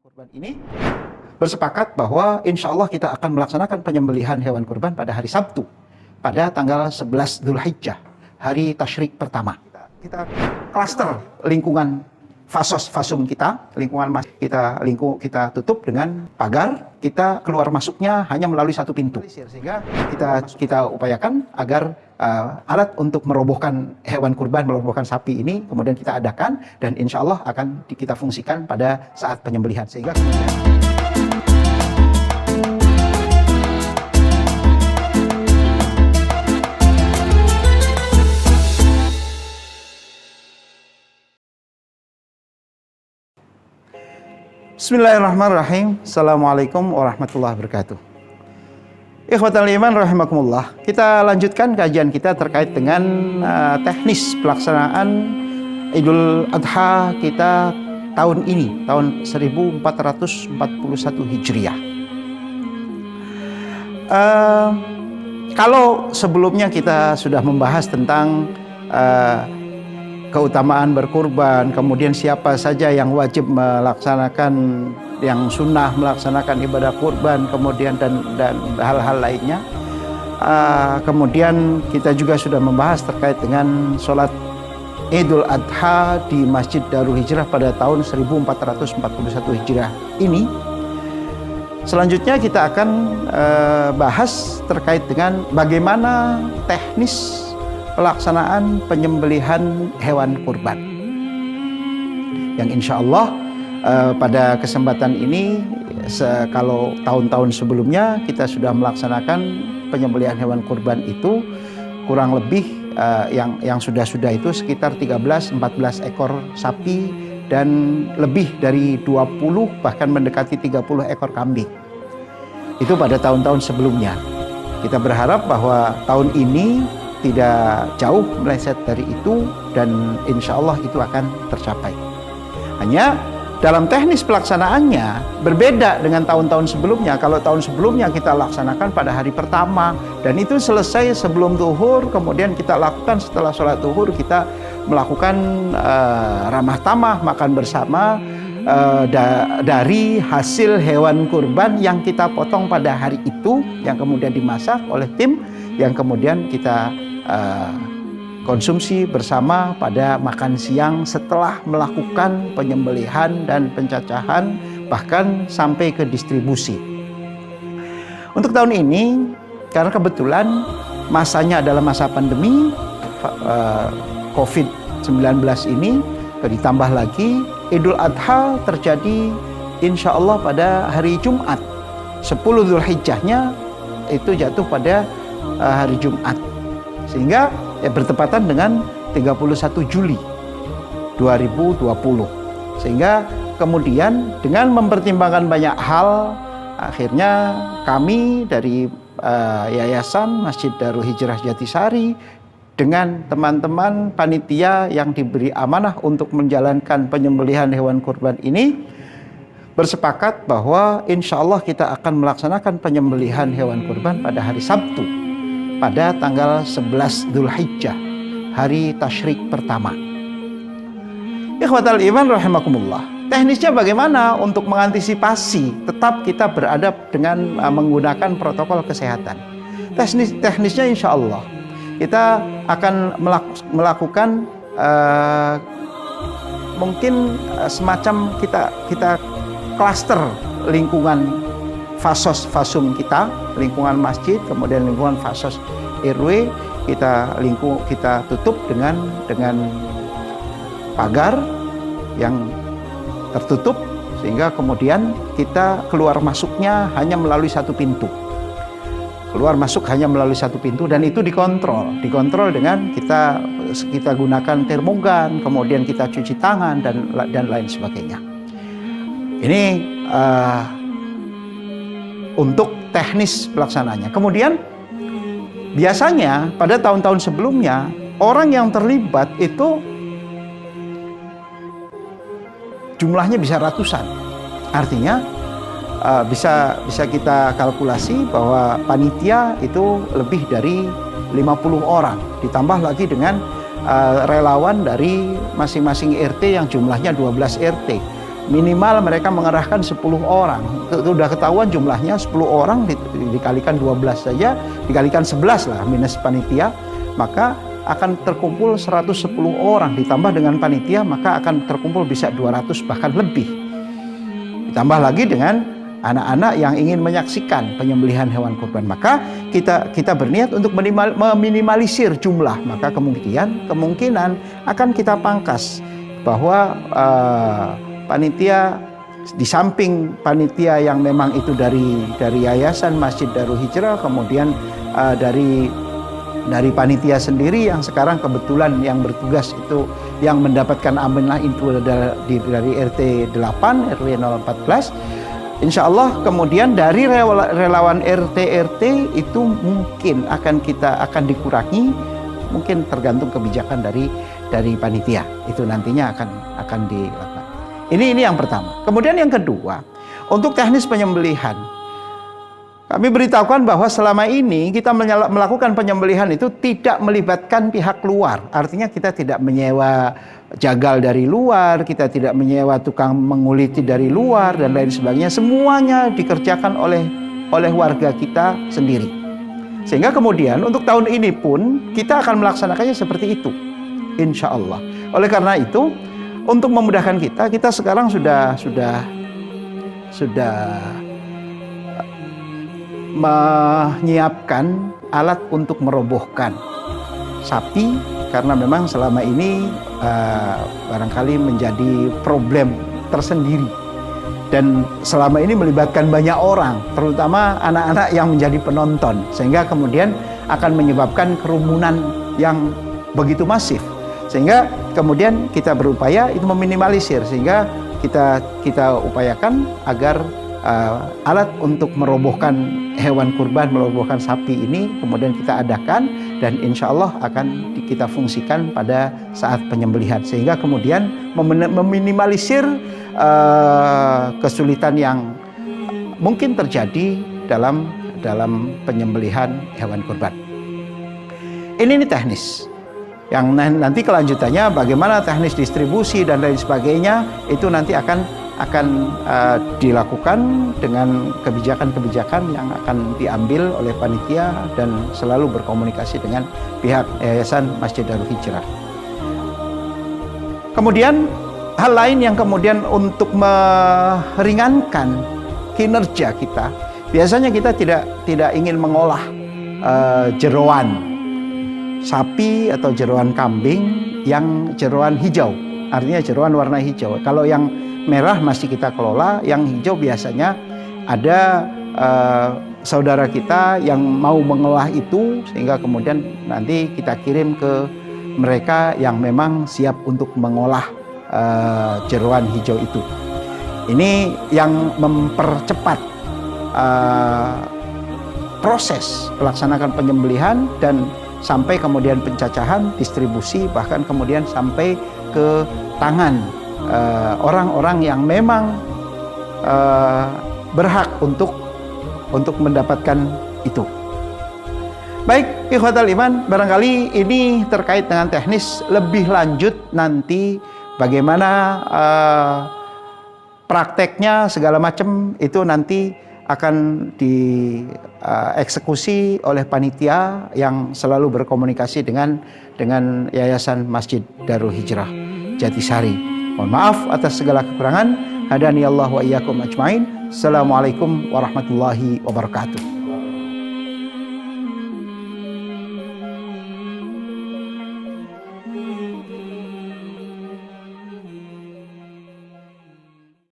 kurban ini bersepakat bahwa insya Allah kita akan melaksanakan penyembelihan hewan kurban pada hari Sabtu pada tanggal 11 Dzulhijjah, hari tasyrik pertama. Kita klaster lingkungan fasum kita, lingkungan kita tutup dengan pagar. Kita keluar masuknya hanya melalui satu pintu, sehingga kita upayakan agar alat untuk merobohkan hewan kurban, merobohkan sapi ini kemudian kita adakan, dan insya Allah akan kita fungsikan pada saat penyembelihan, sehingga Bismillahirrahmanirrahim. Assalamualaikum warahmatullahi wabarakatuh. Ikhwatal iman rahimakumullah. Kita lanjutkan kajian kita terkait dengan teknis pelaksanaan Idul Adha kita tahun ini, tahun 1441 Hijriah. Kalau sebelumnya kita sudah membahas tentang keutamaan berkurban, kemudian siapa saja yang wajib melaksanakan, yang sunnah melaksanakan ibadah kurban, kemudian dan hal-hal lainnya. Kemudian kita juga sudah membahas terkait dengan sholat Idul Adha di Masjid Darul Hijrah pada tahun 1441 Hijriah ini. Selanjutnya kita akan bahas terkait dengan bagaimana teknis pelaksanaan penyembelihan hewan kurban, yang insya Allah pada kesempatan ini, kalau tahun-tahun sebelumnya kita sudah melaksanakan penyembelihan hewan kurban itu kurang lebih yang sudah itu sekitar 13-14 ekor sapi dan lebih dari 20 bahkan mendekati 30 ekor kambing. Itu pada tahun-tahun sebelumnya. Kita berharap bahwa tahun ini tidak jauh meleset dari itu, dan insya Allah itu akan tercapai. Hanya dalam teknis pelaksanaannya berbeda dengan tahun-tahun sebelumnya. Kalau tahun sebelumnya kita laksanakan pada hari pertama, dan itu selesai sebelum zuhur, kemudian kita lakukan setelah sholat zuhur, kita melakukan ramah tamah, makan bersama dari hasil hewan kurban yang kita potong pada hari itu, yang kemudian dimasak oleh tim, yang kemudian kita konsumsi bersama pada makan siang setelah melakukan penyembelihan dan pencacahan, bahkan sampai ke distribusi. Untuk tahun ini, karena kebetulan masanya adalah masa pandemi COVID-19 ini, ditambah lagi Idul Adha terjadi insya Allah pada hari Jumat, 10 Dzulhijjahnya itu jatuh pada hari Jumat, sehingga bertepatan dengan 31 Juli 2020. Sehingga kemudian dengan mempertimbangkan banyak hal, akhirnya kami dari Yayasan Masjid Darul Hijrah Jatisari dengan teman-teman panitia yang diberi amanah untuk menjalankan penyembelihan hewan kurban ini bersepakat bahwa insya Allah kita akan melaksanakan penyembelihan hewan kurban pada hari Sabtu pada tanggal 11 Dzulhijjah, hari tasyrik pertama. Ikhwatal iman rahimakumullah. Teknisnya bagaimana untuk mengantisipasi tetap kita beradab dengan menggunakan protokol kesehatan? Teknisnya insya Allah kita akan melakukan mungkin semacam kita klaster lingkungan fasum kita, lingkungan masjid, kemudian lingkungan fasos RW, kita tutup dengan pagar yang tertutup, sehingga kemudian kita keluar masuknya hanya melalui satu pintu. Keluar masuk hanya melalui satu pintu, dan itu dikontrol dengan kita gunakan termogan, kemudian kita cuci tangan dan lain sebagainya. Ini untuk teknis pelaksananya. Kemudian biasanya pada tahun-tahun sebelumnya orang yang terlibat itu jumlahnya bisa ratusan. Artinya bisa kita kalkulasi bahwa panitia itu lebih dari 50 orang, ditambah lagi dengan relawan dari masing-masing RT yang jumlahnya 12 RT. minimal mereka mengerahkan 10 orang. Sudah ketahuan jumlahnya 10 orang dikalikan 12 saja, dikalikan 11 lah minus panitia, maka akan terkumpul 110 orang, ditambah dengan panitia maka akan terkumpul bisa 200 bahkan lebih. Ditambah lagi dengan anak-anak yang ingin menyaksikan penyembelihan hewan kurban, maka kita berniat untuk meminimalisir jumlah, maka kemungkinan akan kita pangkas bahwa panitia, di samping panitia yang memang itu dari Yayasan Masjid Darul Hijrah, kemudian dari panitia sendiri yang sekarang kebetulan yang bertugas itu yang mendapatkan amanah itu dari RT 8 RW 014. Insya Allah kemudian dari relawan RT itu mungkin akan dikurangi, mungkin tergantung kebijakan dari panitia itu nantinya akan dilakukan. Ini yang pertama. Kemudian yang kedua, untuk teknis penyembelihan, kami beritahukan bahwa selama ini kita melakukan penyembelihan itu tidak melibatkan pihak luar. Artinya kita tidak menyewa jagal dari luar, kita tidak menyewa tukang menguliti dari luar dan lain sebagainya. Semuanya dikerjakan oleh warga kita sendiri. Sehingga kemudian untuk tahun ini pun kita akan melaksanakannya seperti itu, insya Allah. Oleh karena itu, untuk memudahkan kita sekarang sudah menyiapkan alat untuk merobohkan sapi, karena memang selama ini barangkali menjadi problem tersendiri dan selama ini melibatkan banyak orang, terutama anak-anak yang menjadi penonton, sehingga kemudian akan menyebabkan kerumunan yang begitu masif, sehingga kemudian kita berupaya itu meminimalisir, sehingga kita upayakan agar alat untuk merobohkan hewan kurban, merobohkan sapi ini kemudian kita adakan dan insya Allah akan kita fungsikan pada saat penyembelihan, sehingga kemudian meminimalisir kesulitan yang mungkin terjadi dalam penyembelihan hewan kurban. Ini teknis. Yang nanti kelanjutannya bagaimana teknis distribusi dan lain sebagainya itu nanti akan dilakukan dengan kebijakan-kebijakan yang akan diambil oleh panitia dan selalu berkomunikasi dengan pihak Yayasan Masjid Darul Hijrah. Kemudian hal lain yang kemudian untuk meringankan kinerja kita, biasanya kita tidak ingin mengolah jeroan sapi atau jeroan kambing yang jeroan hijau, artinya jeroan warna hijau. Kalau yang merah masih kita kelola, yang hijau biasanya ada saudara kita yang mau mengolah itu, sehingga kemudian nanti kita kirim ke mereka yang memang siap untuk mengolah jeroan hijau itu. Ini yang mempercepat proses pelaksanaan penyembelihan dan sampai kemudian pencacahan, distribusi, bahkan kemudian sampai ke tangan orang-orang yang memang berhak untuk mendapatkan itu. Baik, ikhwatal iman, barangkali ini terkait dengan teknis. Lebih lanjut nanti bagaimana prakteknya segala macam itu nanti akan dieksekusi oleh panitia yang selalu berkomunikasi dengan Yayasan Masjid Darul Hijrah Jatisari. Mohon maaf atas segala kekurangan. Hadani Allah wa iyyakum ajmain. Assalamualaikum warahmatullahi wabarakatuh.